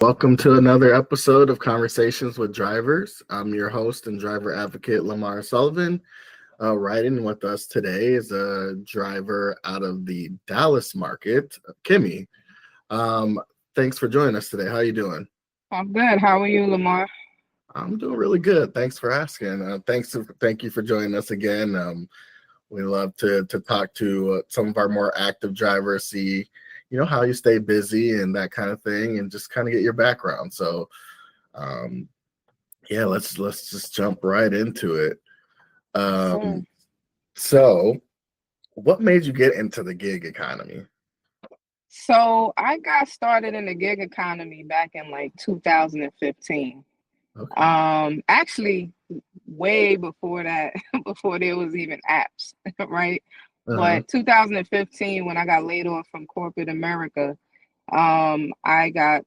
Welcome to another episode of Conversations with Drivers. I'm your host and driver advocate, Lamar Sullivan. Riding with us today is a driver out of the Dallas market, Kimmie. Thanks for joining us today. How are you doing? I'm good. How are you, Lamar? I'm doing really good. Thanks for asking. Thank you for joining us again. We love to talk to some of our more active drivers, see how you stay busy and that kind of thing, and just kind of get your background. So, yeah, let's just jump right into it. Sure. So, what made you get into the gig economy? So I got started in the gig economy back in like 2015. Okay. Actually, way before that, before there was even apps, right? Uh-huh. But 2015, when I got laid off from corporate America, I got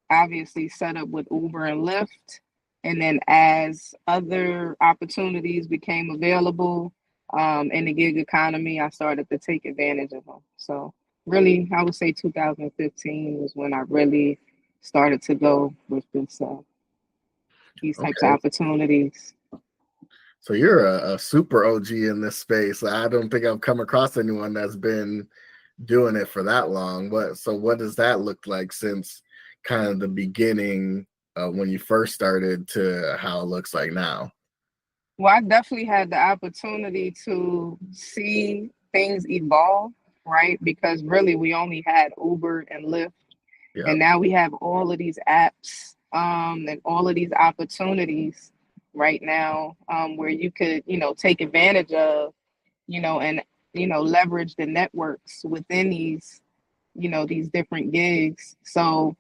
obviously set up with Uber and Lyft. And then as other opportunities became available in the gig economy, I started to take advantage of them. So really, I would say 2015 was when I really started to go with these types of Okay. opportunities. So you're a super OG in this space. I don't think I've come across anyone that's been doing it for that long. What does that look like since kind of the beginning when you first started to how it looks like now? Well, I definitely had the opportunity to see things evolve, right? Because really, we only had Uber and Lyft. And Yep. now we have all of these apps and all of these opportunities right now where you could, take advantage of, and, leverage the networks within these different gigs. So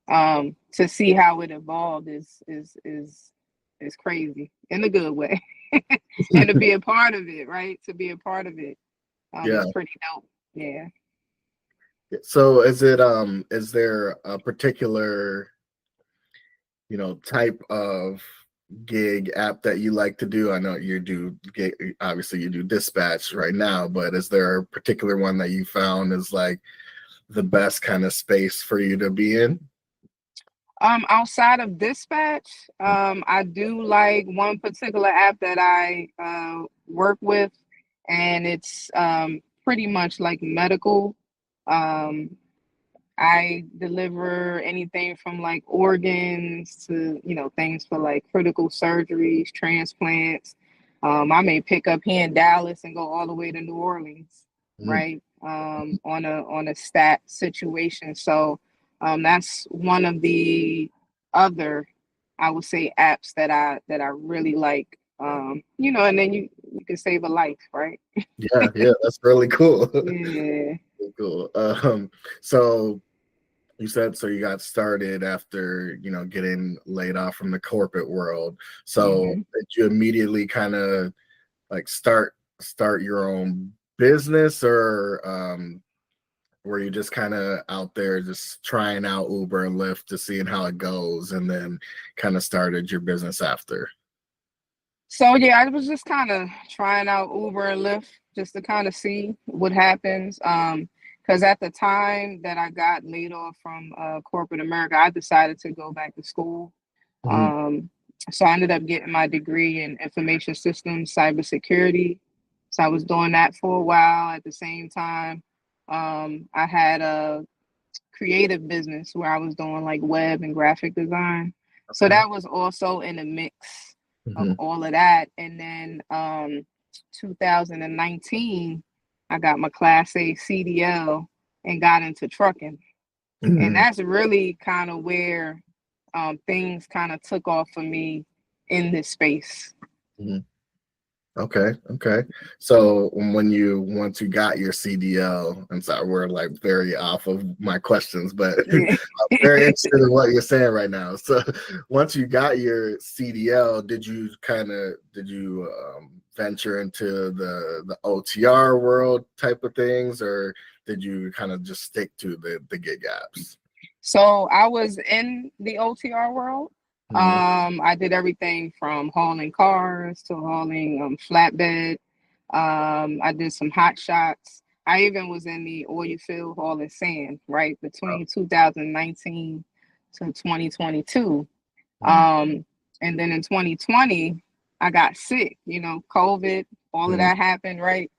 to see how it evolved is crazy in a good way. And to be a part of it, right? To be a part of it Yeah. is pretty dope. Yeah. So is there a particular, type of gig app that you like to do? I know you do gig, obviously you do dispatch right now, but is there a particular one that you found is like the best kind of space for you to be in? Outside of dispatch, I do like one particular app that I work with, and it's pretty much like medical. Um, I deliver anything from like organs to, things for like critical surgeries, transplants. I may pick up here in Dallas and go all the way to New Orleans, Mm, right? On a stat situation. So that's one of the other, I would say, apps that I really like. And then you can save a life, right? yeah, that's really cool. Yeah. Really cool. So you said so you got started after getting laid off from the corporate world. So hmm did you immediately kind of like start your own business, or were you just kind of out there just trying out Uber and Lyft to seeing how it goes, and then kind of started your business after? So yeah, I was just kind of trying out Uber and Lyft just to kind of see what happens. Because at the time that I got laid off from corporate America, I decided to go back to school. Mhm. Um, so I ended up getting my degree in information systems, cybersecurity. So I was doing that for a while. At the same time, I had a creative business where I was doing like web and graphic design. So Okay. that was also in the mix of Mhm. all of that. And then 2019, I got my Class A CDL and got into trucking. And Mhm. that's really kind of where things kind of took off for me in this space. Mhm. Okay. So once you got your CDL, I'm sorry, we're like very off of my questions, but I'm Yeah. very interested in what you're saying right now. So once you got your CDL, did you venture into the OTR world type of things, or did you kind of just stick to the gig apps? So I was in the OTR world. Mhm. I did everything from hauling cars to hauling flatbed. I did some hot shots. I even was in the oil field hauling sand, right, Oh, between 2019 to 2022. Mm-hmm. And then in 2020, I got sick, COVID, all of that happened, right?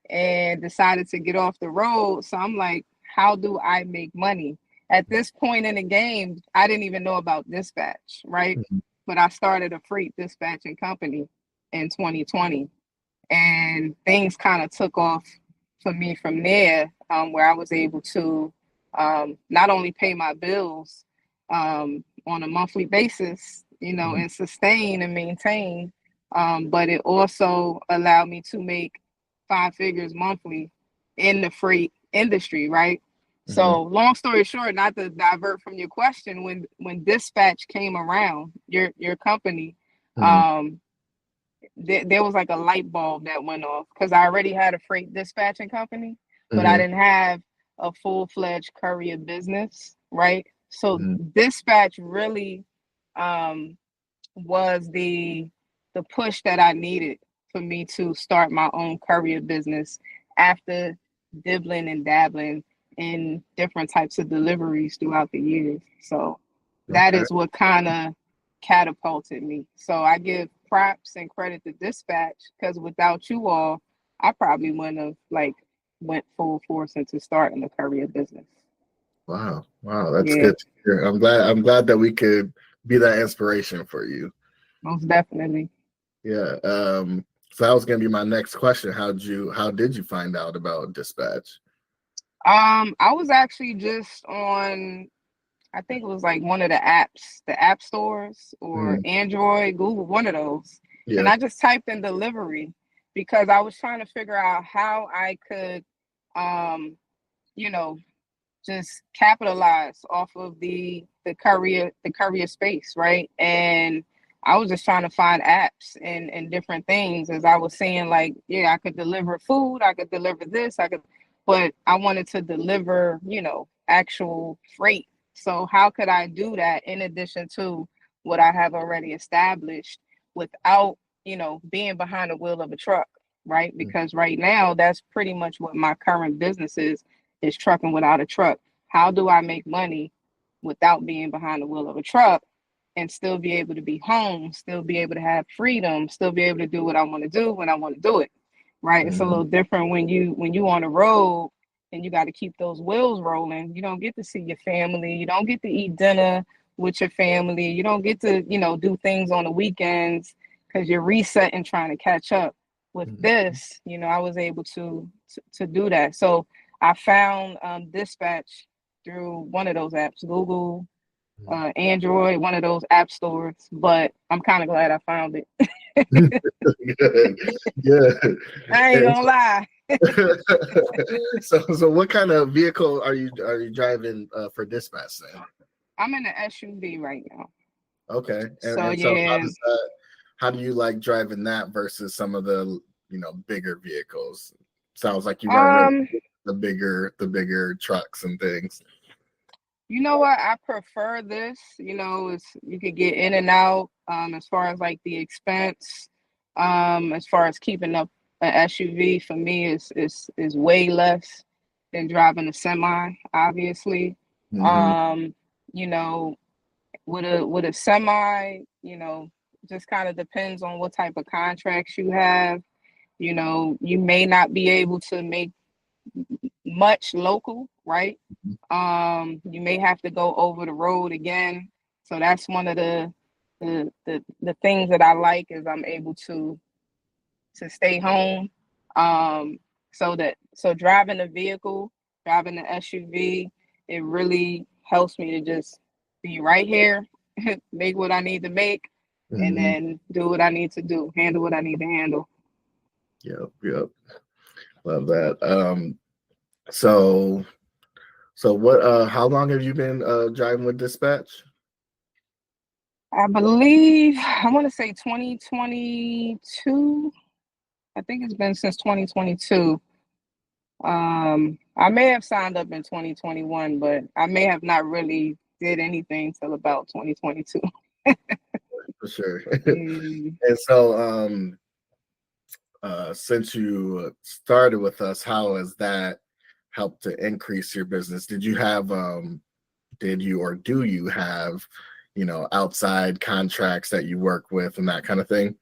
And decided to get off the road. So I'm like, how do I make money? At this point in the game, I didn't even know about dispatch, right? Mm-hmm. But I started a freight dispatching company in 2020, and things kind of took off for me from there, where I was able to not only pay my bills on a monthly basis, and sustain and maintain, but it also allowed me to make five figures monthly in the freight industry, right? Mm-hmm. So, long story short, not to divert from your question, when dispatch came around, your company, Mm-hmm. um, there was like a light bulb that went off because I already had a freight dispatching company, but I Mm-hmm. didn't have a full-fledged courier business, right? So Mm-hmm. dispatch really um, was the push that I needed for me to start my own courier business after dibbling and dabbling in different types of deliveries throughout the years. So that Okay. is what kind of catapulted me. So I give props and credit to dispatch because without you all, I probably wouldn't have went full force into starting a courier business. Wow. Wow. That's Yeah, good to hear. I'm glad that we could be that inspiration for you. most definitely. Yeah. So that was gonna be my next question. How did you find out about dispatch? I was actually just on, I think it was like one of the apps, the app stores or Mm-hmm. Android, Google, one of those. And Yeah. I just typed in delivery because I was trying to figure out how I could, um, you know, just capitalize off of the courier space, right? And I was just trying to find apps and different things as I was saying, like, yeah, I could deliver food, I could deliver this, but I wanted to deliver, actual freight. So how could I do that in addition to what I have already established without, being behind the wheel of a truck, right? Because right now that's pretty much what my current business is trucking without a truck. How do I make money without being behind the wheel of a truck and still be able to be home, still be able to have freedom, still be able to do what I want to do when I want to do it. Right? It's a Mm-hmm. little different when you on the road and you got to keep those wheels rolling. You don't get to see your family, you don't get to eat dinner with your family, you don't get to, do things on the weekends because you're resetting trying to catch up. With this, I was able to do that. So I found Dispatch through one of those apps, Google, Android, one of those app stores. But I'm kind of glad I found it. Good. Good. I ain't And gonna lie. so what kind of vehicle are you driving for dispatch then? I'm in an SUV right now. Okay. And So so yeah, how do you like driving that versus some of the bigger vehicles? Sounds like you weren't really um, the bigger trucks and things. you know what? I prefer this. It's you could get in and out. As far as like the expense, as far as keeping up an SUV for me is way less than driving a semi, obviously. Mm-hmm. Um, you know, with a semi, just kind of depends on what type of contracts you have. You may not be able to make much local, right? You may have to go over the road again. So that's one of the things that I like is I'm able to stay home. Um, so driving a vehicle, driving the SUV, it really helps me to just be right here, make what I need to make, and Mm-hmm. then do what I need to do, handle what I need to handle. Yep. Yep. Love that. So what? How long have you been driving with dispatch? I believe I want to say 2022. I think it's been since 2022. I may have signed up in 2021, but I may have not really did anything till about 2022. For sure. Mm. And so, since you started with us, how has that helped to increase your business? Did you have did you or do you have, outside contracts that you work with and that kind of thing?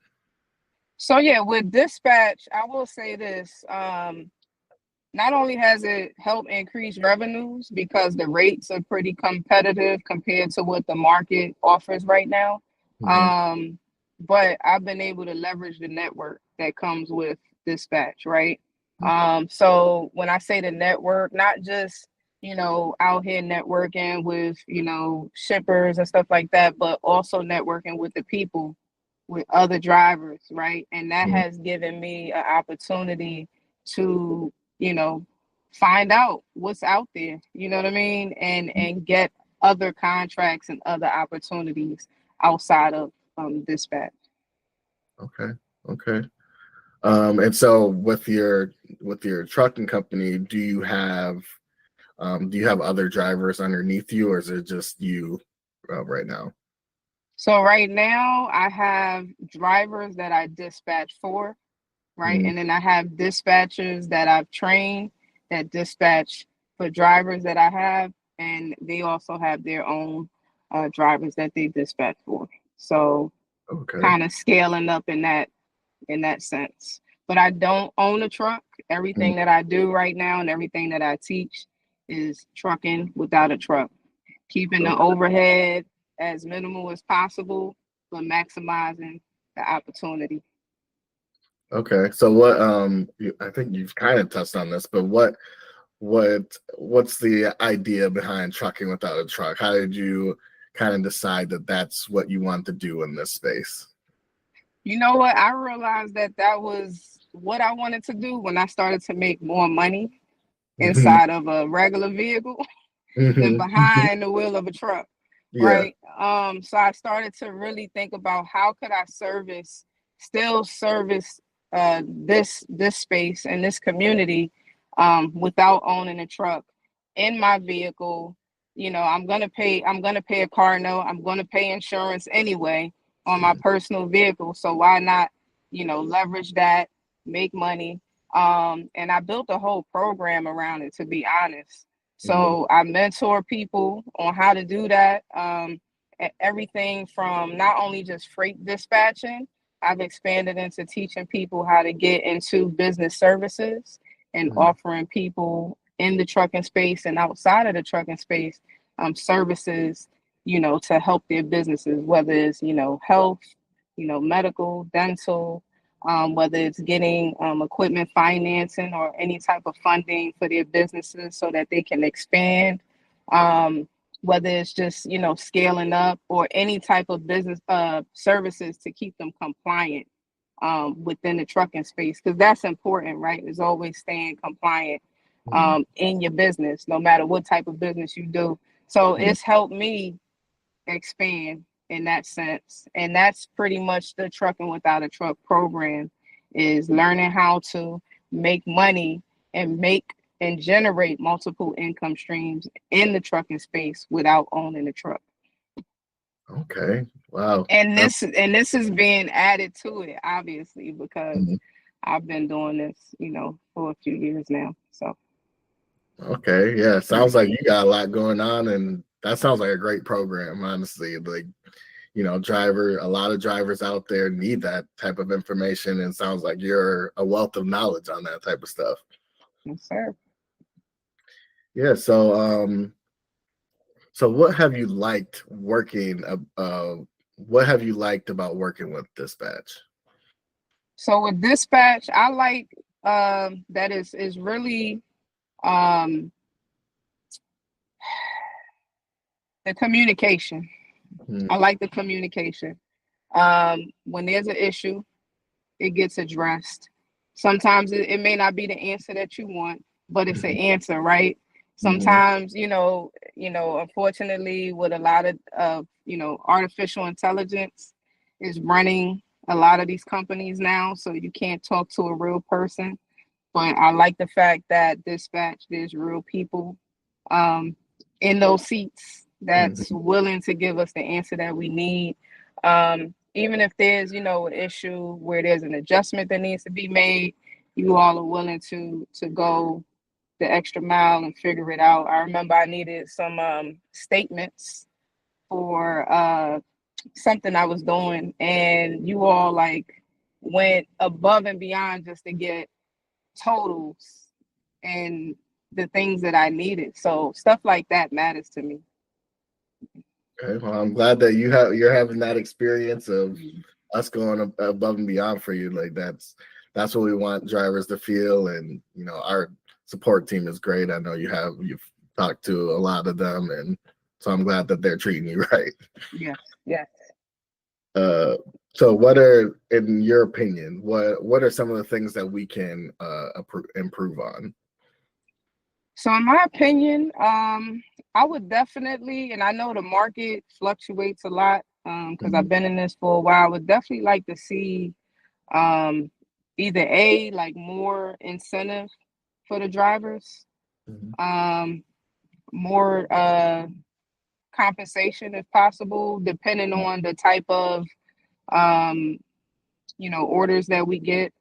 So yeah, with dispatch, I will say this. Not only has it helped increase revenues because the rates are pretty competitive compared to what the market offers right now, Hmm. um, but I've been able to leverage the network that comes with dispatch, right? So when I say the network, not just out here networking with shippers and stuff like that, but also networking with the people, with other drivers, right? And that Hmm. has given me an opportunity to you know, find out what's out there, you know what I mean? And get other contracts and other opportunities outside of dispatch. Okay. Okay. And so with your trucking company, do you have other drivers underneath you, or is it just you right now? So right now I have drivers that I dispatch for, right? Mhm. And then I have dispatchers that I've trained that dispatch for drivers that I have, and they also have their own drivers that they dispatch for. So Okay. kind of scaling up in that sense. But I don't own a truck. Mhm. Everything that I do right now and everything that I teach is trucking without a truck, keeping the Okay. overhead as minimal as possible, but maximizing the opportunity. Okay. So I think you've kind of touched on this, but what's the idea behind trucking without a truck? How did you kind of decide that that's what you want to do in this space? You know what? I realized that that was what I wanted to do when I started to make more money Hmm. inside of a regular vehicle than Hmm. behind the wheel of a truck, Yeah. right? So I started to really think about how could I still service this space and this community without owning a truck in my vehicle. I'm gonna pay a car note. I'm gonna pay insurance anyway on my personal vehicle. So why not, leverage that, make money. And I built a whole program around it, to be honest. Hmm. So I mentor people on how to do that. Everything from not only just freight dispatching, I've expanded into teaching people how to get into business services and Hmm. offering people in the trucking space and outside of the trucking space services, to help their businesses, whether it's, health, medical, dental, whether it's getting equipment financing or any type of funding for their businesses so that they can expand, um, whether it's just scaling up or any type of business services to keep them compliant within the trucking space, because that's important, right? Is always staying compliant Hmm. in your business, no matter what type of business you do. So Hmm. it's helped me expand in that sense. And that's pretty much the trucking without a truck program, is learning how to make money and make and generate multiple income streams in the trucking space without owning a truck. Okay. Wow. And this is being added to it, obviously, because Mhm. I've been doing this, for a few years now. So Okay. Yeah. Sounds like you got a lot going on, and that sounds like a great program, honestly. Like, a lot of drivers out there need that type of information, and sounds like you're a wealth of knowledge on that type of stuff. yes, sir. Yeah. So what have you liked working? What have you liked about working with Dispatch? So with dispatch, I like that is really um the communication. I Mhm. like the communication. When there's an issue, it gets addressed. Sometimes it may not be the answer that you want, but it's an answer, right? Mhm. Sometimes, unfortunately, with a lot of artificial intelligence is running a lot of these companies now, so you can't talk to a real person. But I like the fact that dispatch, there's real people um, in those seats that's Mhm. willing to give us the answer that we need. Even if there's, an issue where there's an adjustment that needs to be made, you all are willing to go, the extra mile and figure it out. I remember I needed some statements for something I was doing, and you all like went above and beyond just to get totals and the things that I needed. So stuff like that matters to me. Okay, well, I'm glad that you're having that experience of us going above and beyond for you. Like that's what we want drivers to feel, and our support team is great. I know you've talked to a lot of them, and so I'm glad that they're treating you right. Yes, yes. Uh, so what are, in your opinion, what are some of the things that we can improve on? So in my opinion, I would definitely, and I know the market fluctuates a lot because I've been in this for a while. I would definitely like to see um, either like more incentive for the drivers, Mhm. um, more compensation if possible, depending on the type of um, orders that we get.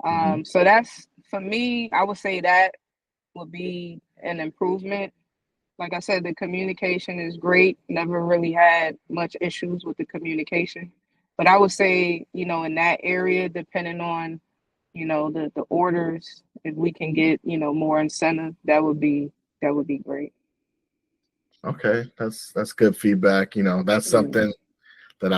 Mhm. So that's for me. I would say that would be an improvement. Like I said, the communication is great. Never really had much issues with the communication. But I would say, in that area, depending on, the orders, if we can get, more incentive, that would be great. Okay, that's good feedback. That's Mm. something that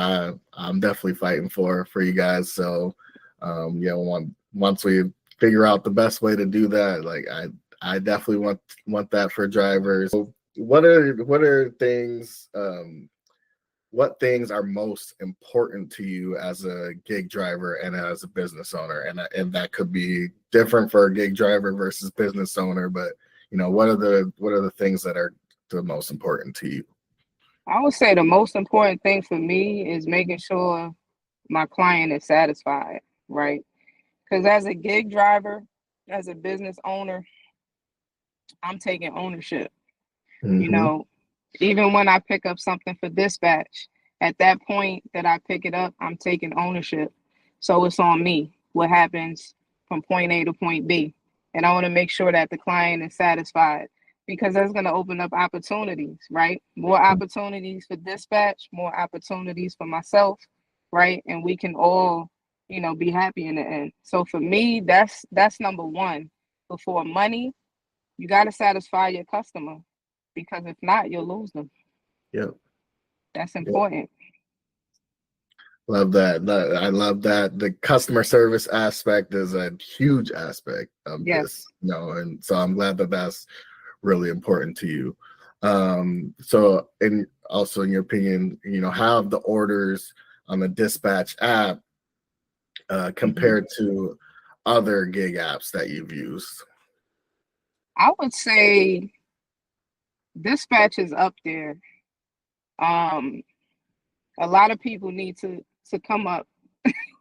I'm definitely fighting for you guys. So, once we figure out the best way to do that, like I definitely want that for drivers. So what are things what things are most important to you as a gig driver and as a business owner, and that could be different for a gig driver versus business owner, but what are the things that are the most important to you? I would say the most important thing for me is making sure my client is satisfied, right? Because as a gig driver, as a business owner, I'm taking ownership. You Mm-hmm. know, even when I pick up something for dispatch, at that point that I pick it up, I'm taking ownership. So it's on me what happens from point A to point B. And I want to make sure that the client is satisfied because that's going to open up opportunities, right? More opportunities for dispatch, more opportunities for myself, right? And we can all, be happy in the end. So for me, that's number one. Before money, you got to satisfy your customer because if not, you'll lose them. Yep. That's Yep. important. Love that. I love that. The customer service aspect is a huge aspect of this, Yes. and so I'm glad that that's really important to you. So, and also in your opinion, how have the orders on the dispatch app Mhm. compared to other gig apps that you've used? I would say dispatch is up there. Um, a lot of people need to come up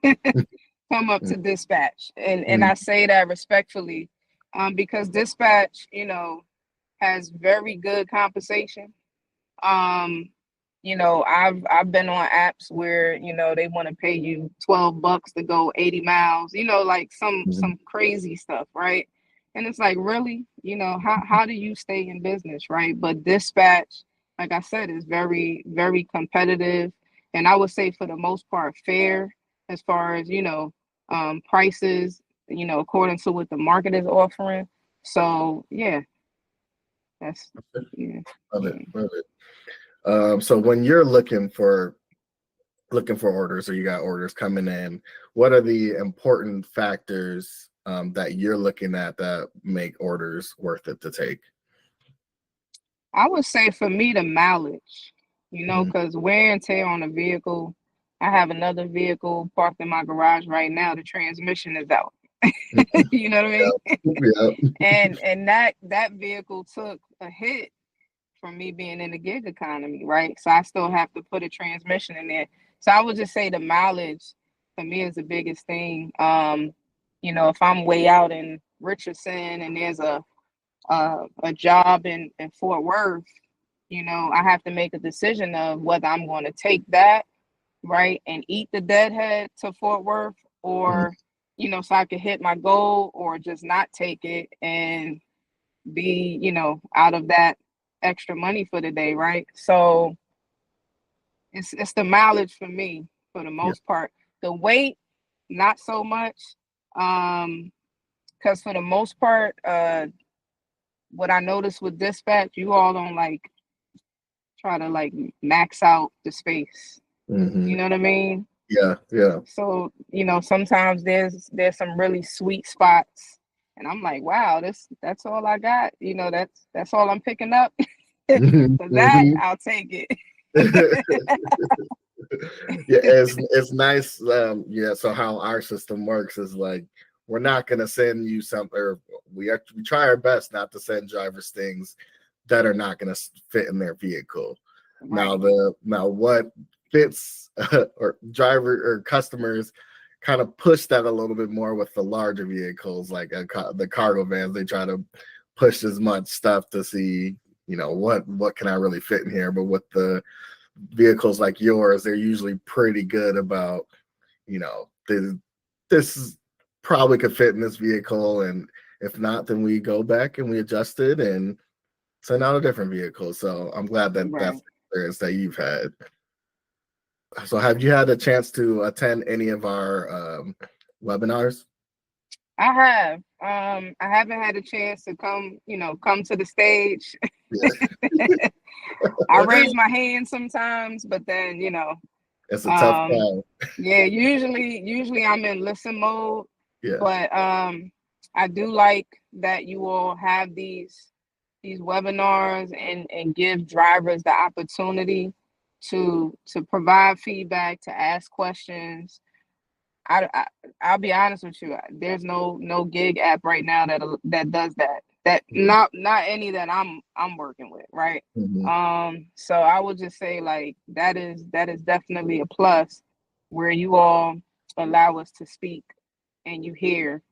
to dispatch, and Mm, I say that respectfully, because dispatch, has very good compensation. Um, I've been on apps where they want to pay you $12 to go 80 miles. Like mm, some crazy stuff, right? And it's like, really, how do you stay in business, right? But dispatch, like I said, is very very competitive, and I would say for the most part fair as far as prices, according to what the market is offering. So yeah, that's yeah. love it. Love it. So when you're looking for orders, or you got orders coming in, what are the important factors that you're looking at that make orders worth it to take? I would say for me, the mileage, Mhm. because wear and tear on a vehicle. I have another vehicle parked in my garage right now. The transmission is out. You know what I mean? Yeah. And that vehicle took a hit from me being in the gig economy, right? So I still have to put a transmission in there. So I would just say the mileage for me is the biggest thing. If I'm way out in Richardson and there's a job in Fort Worth, I have to make a decision of whether I'm going to take that, right, and eat the deadhead to Fort Worth, Mhm. or, so I could hit my goal, or just not take it and, be, out of that extra money for the day, right? So it's the mileage for me for the Yeah. most part. The weight, not so much. Because for the most part, what I noticed with dispatch, you all don't like try to like max out the space. You Hmm. know what I mean? Yeah. Yeah. So, sometimes there's some really sweet spots and I'm like, wow, that's all I got. That's all I'm picking up. For that, Hmm. I'll take it. Yeah, it's nice. Yeah, so how our system works is like we're not gonna send you something, or we try our best not to send drivers things that are not gonna fit in their vehicle. Right. Now what fits or driver or customers kind of push that a little bit more with the larger vehicles, like the cargo vans. They try to push as much stuff to see, what can I really fit in here. But with the vehicles like yours, they're usually pretty good about, this probably could fit in this vehicle, and if not, then we go back and we adjust it and send out a different vehicle. So I'm glad that that's Right. the experience that you've had. So have you had a chance to attend any of our webinars? I have. I haven't had a chance to come to the stage. Yeah. I raise my hand sometimes, but then, It's a tough um, time. yeah, usually I'm in listen mode, Yeah. but I do like that you all have these webinars and give drivers the opportunity to provide feedback, to ask questions. I I'll be honest with you. There's no gig app right now that does that. That not any that I'm working with, right? Mhm. So I would just say like that is definitely a plus where you all allow us to speak and you hear,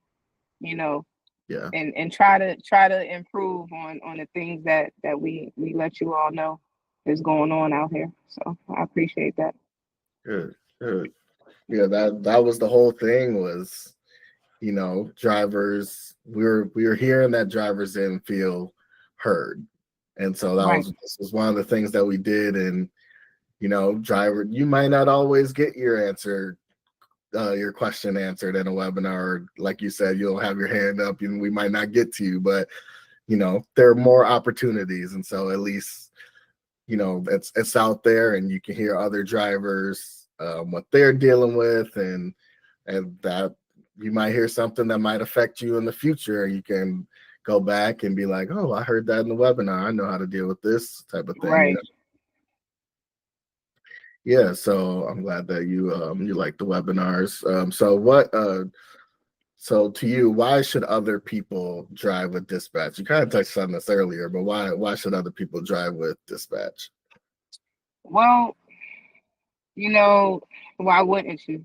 you know, Yeah. and try to improve on the things that we let you all know is going on out here. So I appreciate that. Good. Good. Yeah, that was the whole thing was, drivers, we were hearing that drivers didn't feel heard. And so Right, this was one of the things that we did. And, driver, you might not always get your question answered in a webinar. Like you said, you'll have your hand up and we might not get to you, but there are more opportunities. And so at least, it's out there and you can hear other drivers, what they're dealing with, and that you might hear something that might affect you in the future. You can go back and be like, oh, I heard that in the webinar. I know how to deal with this type of thing. right. Yeah, so I'm glad that you like the webinars. So to you, why should other people drive with dispatch? You kind of touched on this earlier, but why should other people drive with dispatch? Well, why wouldn't you?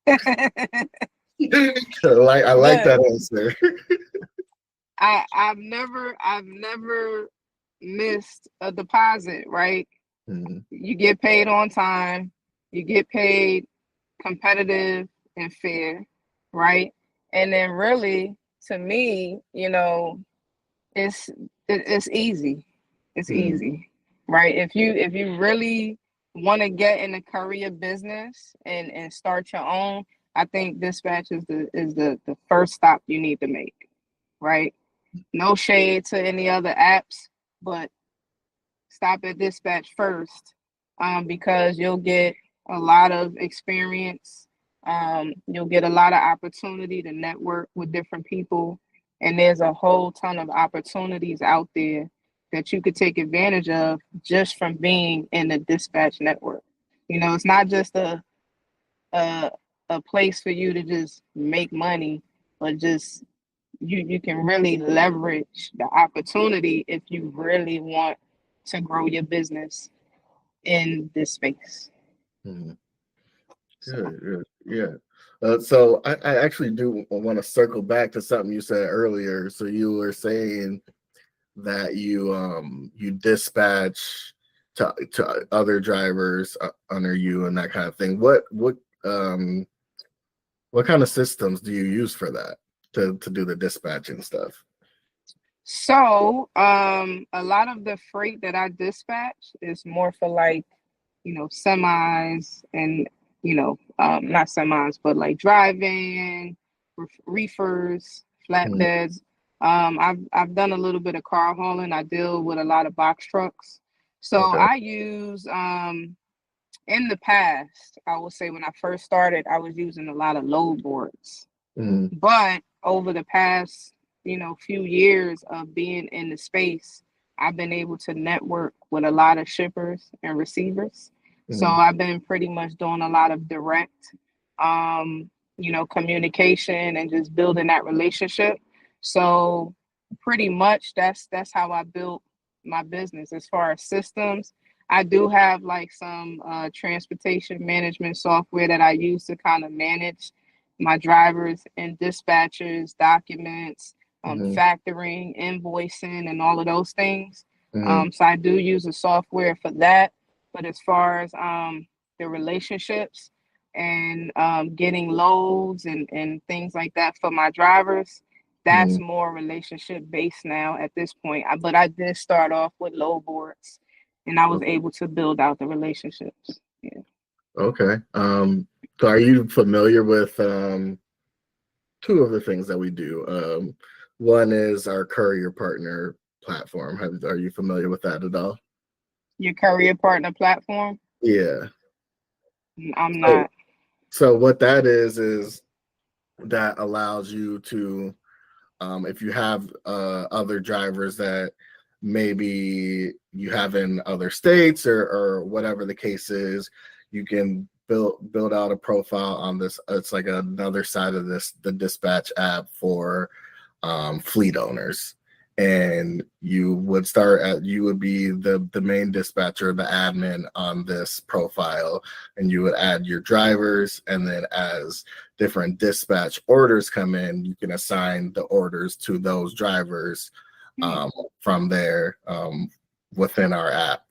I like Look, that answer. I've never missed a deposit, right? Mhm. You get paid on time, you get paid competitive and fair, right? And then really to me, it's it's easy. It's Mhm. easy, right? If you really want to get in the courier business and start your own, I think dispatch is the first stop you need to make, right? No shade to any other apps, but stop at dispatch first, because you'll get a lot of experience. You'll get a lot of opportunity to network with different people, and there's a whole ton of opportunities out there that you could take advantage of just from being in the dispatch network. It's not just a a place for you to just make money, but just you can really leverage the opportunity if you really want to grow your business in this space. Mhm. So, Good, good, yeah. So I actually do want to circle back to something you said earlier. So you were saying that you dispatch to other drivers under you and that kind of thing. What kind of systems do you use for that to do the dispatching stuff? So, a lot of the freight that I dispatch is more for like, semis and, not semis, but like dry van, reefers, Mm, flatbeds. I've done a little bit of car hauling. I deal with a lot of box trucks. So okay. I use in the past, I would say when I first started, I was using a lot of load boards. Mm, But over the past, few years of being in the space, I've been able to network with a lot of shippers and receivers. So mm, I've been pretty much doing a lot of direct, um, communication and just building that relationship. So pretty much that's how I built my business. As far as systems, I do have like some transportation management software that I use to kind of manage my drivers and dispatchers, documents, mm, factoring, invoicing, and all of those things. mm, So I do use a software for that. But as far as the relationships and getting loads and things like that for my drivers, that's mm. more relationship based now at this point. But I did start off with load boards and I was able to build out the relationships. Yeah. Okay. So are you familiar with two of the things that we do? One is our courier partner platform. Are you familiar with that at all? Your career partner platform? Yeah. I'm So, not. so what that is that allows you to, if you have other drivers that maybe you have in other states or whatever the case is, you can build out a profile on this. It's like another side of the dispatch app for fleet owners. And you would be the main dispatcher, the admin on this profile, and you would add your drivers. And then as different dispatch orders come in, you can assign the orders to those drivers Hmm, from there within our app.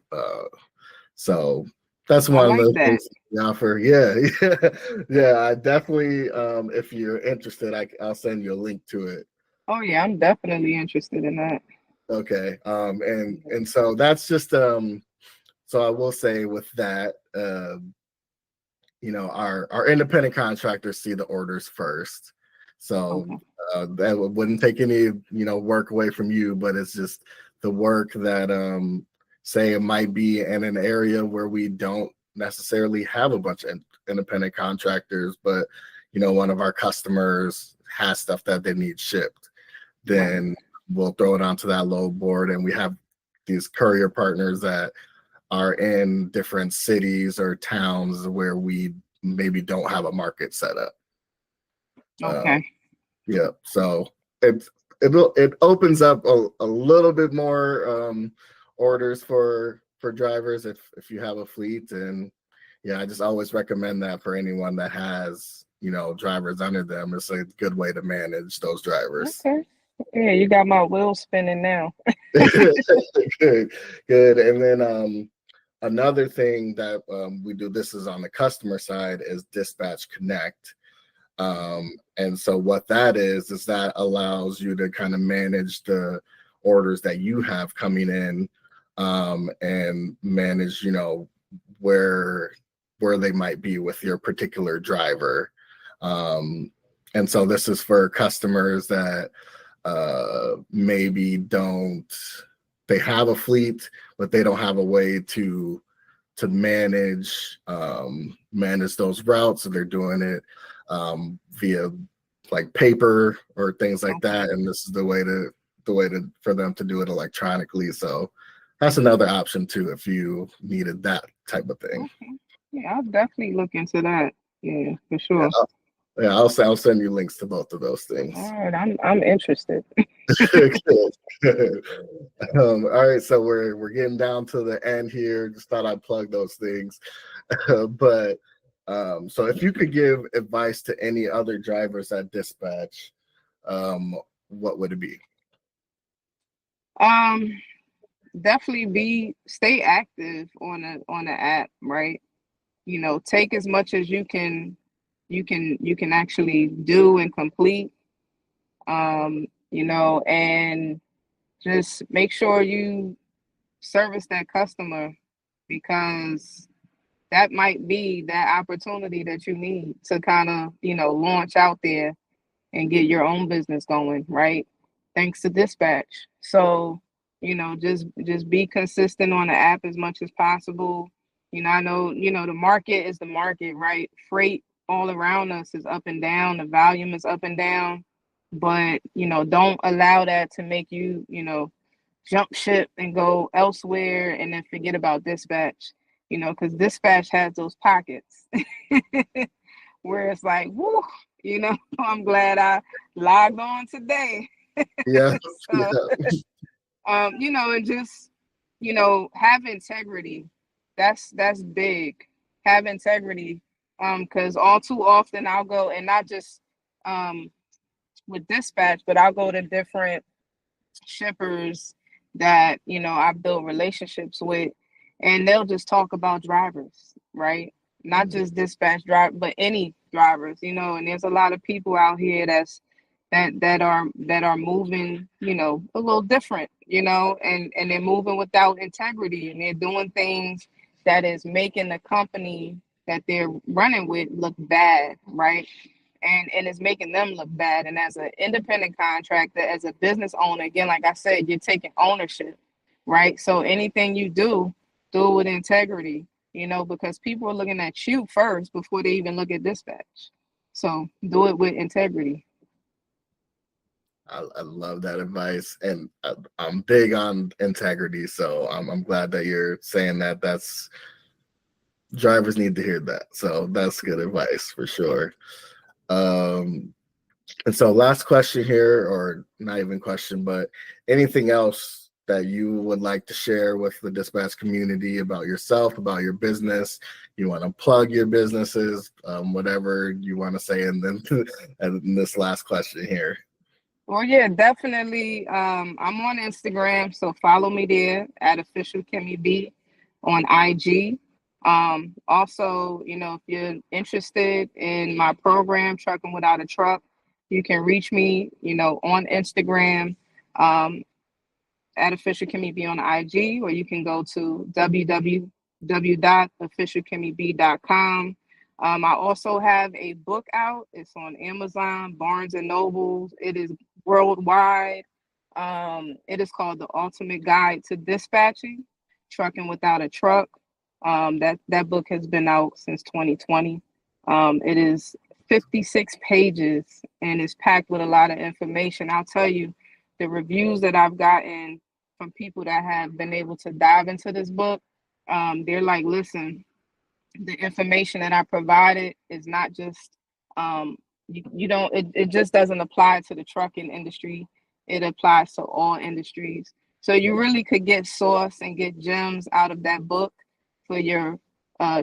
So that's I one of like the that. things we offer. Yeah, yeah, yeah. I definitely, if you're interested, I'll send you a link to it. Oh yeah, I'm definitely interested in that. Okay. And so that's just so I will say with that, our independent contractors see the orders first. So Okay. that wouldn't take any, work away from you, but it's just the work that say it might be in an area where we don't necessarily have a bunch of independent contractors, but one of our customers has stuff that they need shipped, Right. then we'll throw it onto that load board. And we have these courier partners that are in different cities or towns where we maybe don't have a market set up. Uh, Okay. yeah, so it opens up a little bit more orders for drivers if you have a fleet. And yeah, I just always recommend that for anyone that has drivers under them. It's a good way to manage those drivers. Okay. Yeah, you got my wheels spinning now. Good, good. And then another thing that we do, this is on the customer side, is Dispatch Connect. And so what that is that allows you to kind of manage the orders that you have coming in, and manage, where they might be with your particular driver. Um, and so this is for customers that maybe they have a fleet, but they don't have a way to manage those routes. So they're doing it via like paper or things like Okay. that. And this is the way to for them to do it electronically. So that's another option too, if you needed that type of thing. Okay. Yeah, I'll definitely look into that. Yeah, for Yeah, sure. I'll send you links to both of those things. All right, I'm interested. Good, good. All right, so we're getting down to the end here. Just thought I'd plug those things. But so if you could give advice to any other drivers at dispatch, what would it be? Um, Definitely be stay active on the app, right? Take as much as you can actually do and complete. And just make sure you service that customer, because that might be that opportunity that you need to kind of, launch out there and get your own business going, right? Thanks to dispatch. So, just be consistent on the app as much as possible. I know, the market is the market, right? Freight all around us is up and down, the volume is up and down, but don't allow that to make you, jump ship and go elsewhere and then forget about dispatch, because dispatch has those pockets where it's like, whoo, I'm glad I logged on today. Yes, So, yeah, and just, have integrity. That's big. Have integrity. Because all too often I'll go, and not just with dispatch, but I'll go to different shippers that I build relationships with, and they'll just talk about drivers, right? Not mhm, just dispatch driver, but any drivers, and there's a lot of people out here that are moving, a little different, and they're moving without integrity, and they're doing things that is making the company that they're running with look bad, right? And it's making them look bad. And as an independent contractor, as a business owner, again, like I said, you're taking ownership, right? So anything you do it with integrity, because people are looking at you first before they even look at dispatch. So do it with integrity. I love that advice, and I'm big on integrity. So I'm glad that you're saying that. That's drivers need to hear that. So that's good advice for sure. Um, and so last question here, or not even question, but anything else that you would like to share with the dispatch community about yourself, about your business? You want to plug your businesses, whatever you want to say, and then and this last question here. Well, yeah, definitely. I'm on Instagram, so follow me there at official Kimmie B on IG. Also, if you're interested in my program, Trucking Without a Truck, you can reach me, on Instagram, um, at official Kimmie B on IG, or you can go to www.officialkimmieb.com. I also have a book out. It's on Amazon, Barnes and Nobles. It is worldwide. It is called The Ultimate Guide to Dispatching, Trucking Without a Truck. That book has been out since 2020. It is 56 pages and is packed with a lot of information. I'll tell you, the reviews that I've gotten from people that have been able to dive into this book, they're like, listen, the information that I provided is not just you don't it just doesn't apply to the trucking industry. It applies to all industries. So you really could get source and get gems out of that book for your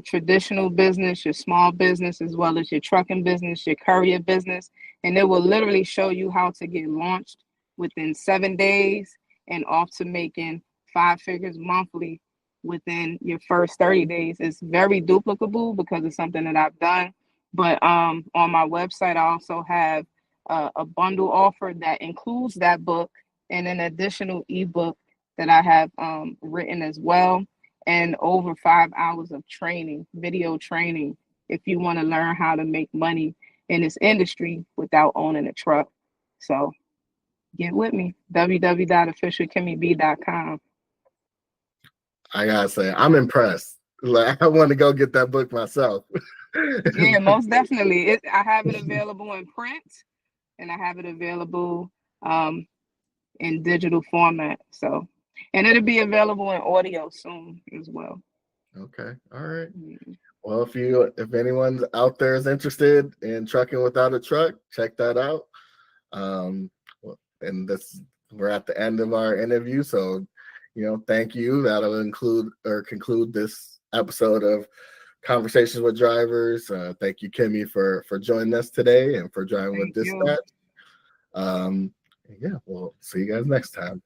traditional business, your small business, as well as your trucking business, your courier business. And it will literally show you how to get launched within 7 days and off to making five figures monthly within your first 30 days. It's very duplicable because it's something that I've done. But on my website, I also have a bundle offer that includes that book and an additional ebook that I have written as well, and over 5 hours of training, video training, if you want to learn how to make money in this industry without owning a truck. So get with me, www.officialkimmieb.com. I gotta say, I'm impressed. Like, I want to go get that book myself. Yeah, most definitely. I have it available in print, and I have it available um, in digital format. So, and it'll be available in audio soon as well. Okay, all right. Mhm. Well, if anyone's out there is interested in trucking without a truck, check that out. And this we're at the end of our interview, so thank you. That'll include or conclude this episode of Conversations with Drivers. Thank you, Kimmie, for joining us today and for driving with Thank you. Dispatch. Yeah, we'll see you guys next time.